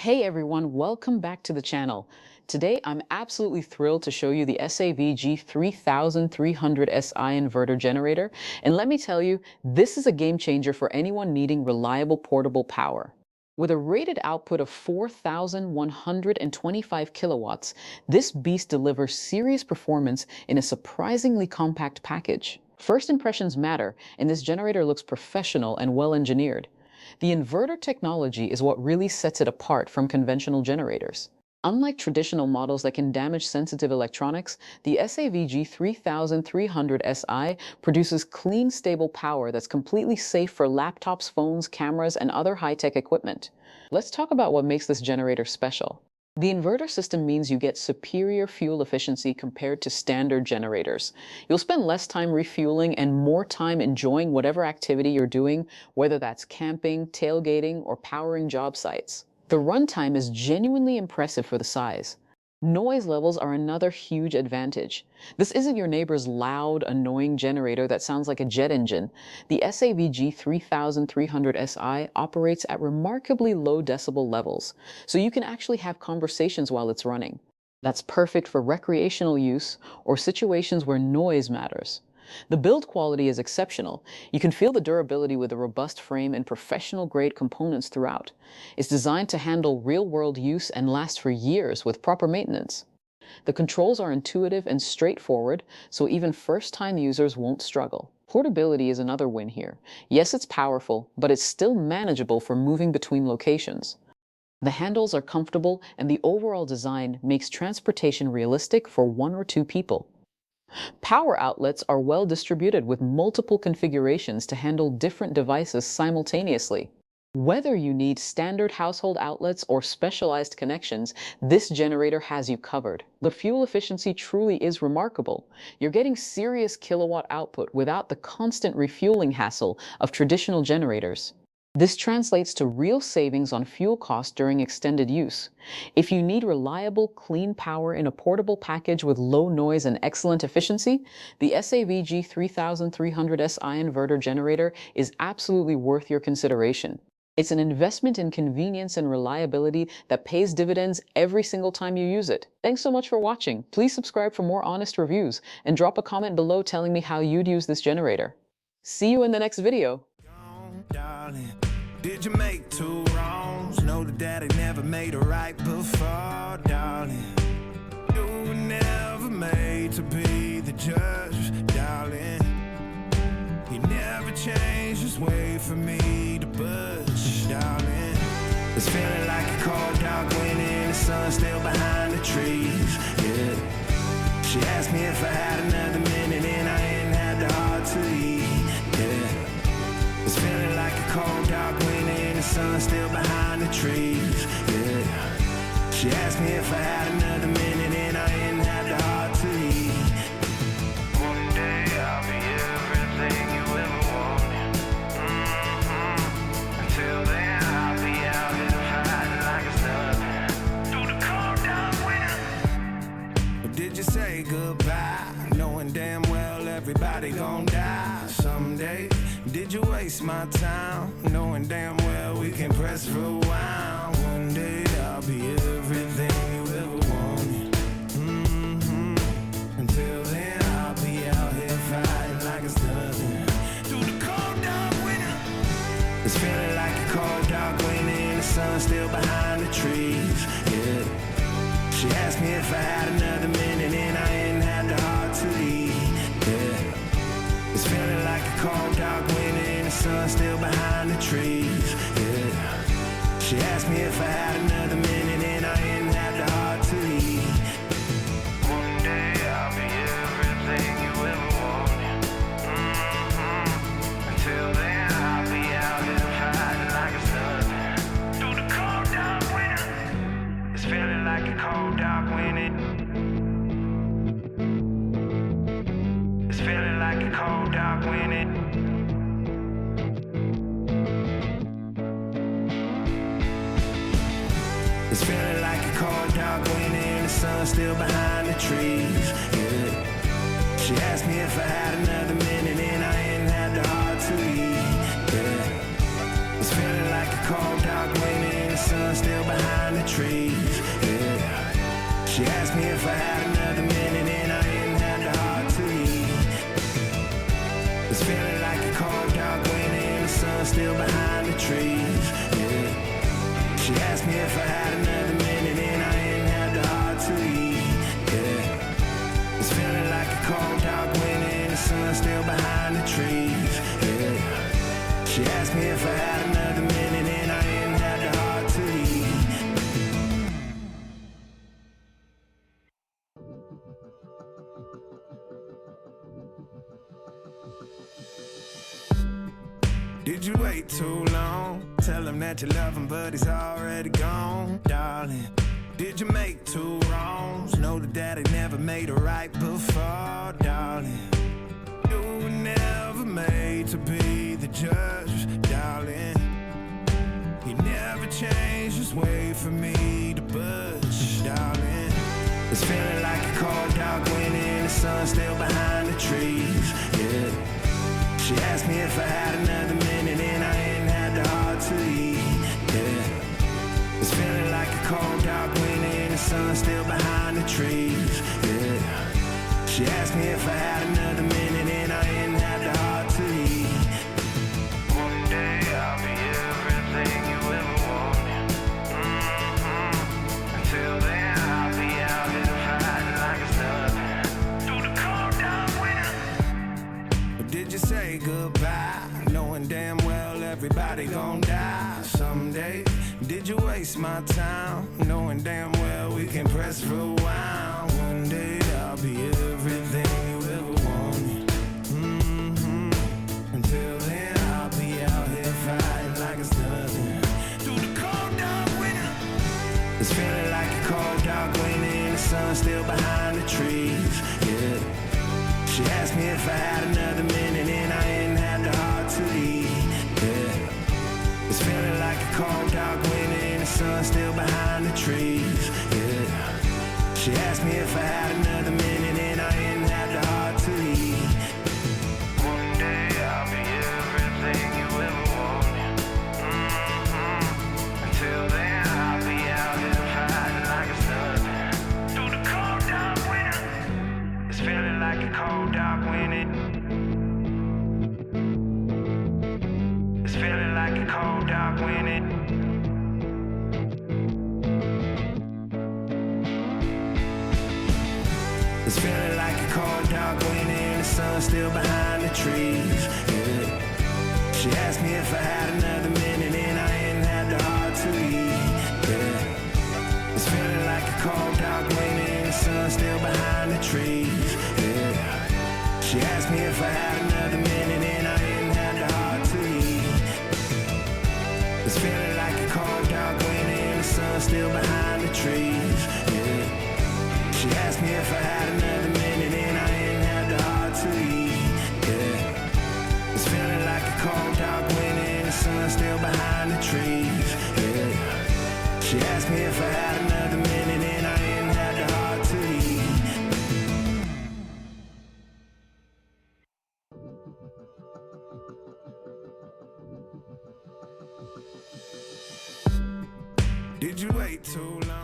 Hey everyone, welcome back to the channel. Today I'm absolutely thrilled to show you the SAV G3300Si inverter generator, and let me tell you, this is a game changer for anyone needing reliable portable power. With a rated output of 4,125 kilowatts, this beast delivers serious performance in a surprisingly compact package. First impressions matter, and this generator looks professional and well engineered. The inverter technology is what really sets it apart from conventional generators. Unlike traditional models that can damage sensitive electronics, the SAV G3300Si produces clean, stable power that's completely safe for laptops, phones, cameras, and other high-tech equipment. Let's talk about what makes this generator special. The inverter system means you get superior fuel efficiency compared to standard generators. You'll spend less time refueling and more time enjoying whatever activity you're doing, whether that's camping, tailgating, or powering job sites. The runtime is genuinely impressive for the size. Noise levels are another huge advantage. This isn't your neighbor's loud, annoying generator that sounds like a jet engine. The SAV G3300Si operates at remarkably low decibel levels, so you can actually have conversations while it's running. That's perfect for recreational use or situations where noise matters. The build quality is exceptional. You can feel the durability with a robust frame and professional-grade components throughout. It's designed to handle real-world use and last for years with proper maintenance. The controls are intuitive and straightforward, so even first-time users won't struggle. Portability is another win here. Yes, it's powerful, but it's still manageable for moving between locations. The handles are comfortable, and the overall design makes transportation realistic for one or two people. Power outlets are well distributed with multiple configurations to handle different devices simultaneously. Whether you need standard household outlets or specialized connections, this generator has you covered. The fuel efficiency truly is remarkable. You're getting serious kilowatt output without the constant refueling hassle of traditional generators. This translates to real savings on fuel costs during extended use. If you need reliable, clean power in a portable package with low noise and excellent efficiency, the SAV G3300Si inverter generator is absolutely worth your consideration. It's an investment in convenience and reliability that pays dividends every single time you use it. Thanks so much for watching. Please subscribe for more honest reviews and drop a comment below telling me how you'd use this generator. See you in the next video. Darling, did you make two wrongs? Know that daddy never made a right before, darling. You were never made to be the judge, darling. He never changed his way for me to budge, darling. It's feeling like a cold dark wind and the sun still behind the trees, yeah. She asked me if I had another minute and I ain't had the heart to leave, yeah. It's feeling like a cold dark wind and the sun still behind the trees, yeah. She asked me if I had another minute and I ain't had the heart to leave. One day I'll be everything you ever wanted. Until then I'll be out here fighting like it's nothing. Through the cold dark winter. Or did you say goodbye, knowing damn well everybody gon' die someday? Did you waste my time, knowing damn well we can press rewind? One day I'll be everything you ever wanted. Until then I'll be out here fighting like it's nothing. Through the cold dark winter. It's feeling like a cold dark winter and the sun still behind the trees, yeah. She asked me if I had another minute and I ain't had the heart to leave, yeah. It's feeling like a cold dark winter and the sun still behind the trees, yeah. She asked me if I had another minute and I ain't had the heart to leave. One day I'll be everything you ever wanted. Until then I'll be out here fighting like it's nothing. Through the cold dark winter. It's feeling like a cold dark winter. It's feeling like a cold dark winter. It's feeling like a cold dark winter and the sun still behind the trees, yeah. She asked me if I had another minute and I ain't had the heart to leave, yeah. It's feeling like a cold dark winter and the sun still behind the She asked me if I had another minute and I didn't have the heart to leave. It's feeling like a cold dark winter and the sun still behind the trees. Yeah. She asked me if I had another minute and I didn't have the heart to leave. Yeah. It's feeling like a cold dark winter and the sun still behind the trees. Yeah. She asked me if I had another minute and I didn't have the heart to leave. Did you wait too long? Tell him that you love him, but he's already gone, darling. Did you make two wrongs? Know that daddy never made a right before, darling. You were never made to be the judge, darling. He never changed his way for me to budge, darling. It's feeling like a cold dark winter and the sun still behind the trees, yeah. She asked me if I had another minute and I didn't have the heart to leave, yeah. It's feeling like a cold dark winter and the sun still behind the trees, yeah. She asked me if I had another minute and I didn't have the heart to leave. One day I'll be everything you ever wanted. Until then I'll be out here fighting like it's nothing. Through the cold dark winter. Or did you say goodbye, knowing damn well everybody gon' die someday? Did you waste my time, knowing damn well we can press rewind? One day I'll be everything you ever wanted. Until then I'll be out here fighting like it's nothing. Through the cold dark winter. It's feeling like a cold dark winter and the sun still behind the trees, yeah. She asked me if I had another minute and I didn't have the heart to leave, yeah. It's feeling like a cold dark winter and the sun still behind the trees, yeah. She asked me if I had another minute and I didn't have the heart to leave. One day I'll be everything you ever wanted. Until then I'll be out here fighting like it's nothing. Through the cold dark winter. It's feeling like a cold dark winter. It's feeling like a cold dark winter. It's feeling like a cold dark winter and the sun still behind the trees, yeah. She asked me if I had another minute and I didn't have the heart to leave, yeah. It's feeling like a cold dark winter and the sun still behind the trees, yeah. She asked me if I had another minute and I didn't have the heart to leave. It's feeling like a cold dark winter and the sun still behind the trees, yeah. She asked me if I had another minute and I didn't have the heart to leave, yeah. It's feeling like a cold dark winter and the sun still behind the trees, yeah. She asked me if I had another minute and I didn't have the heart to leave. Did you wait too long?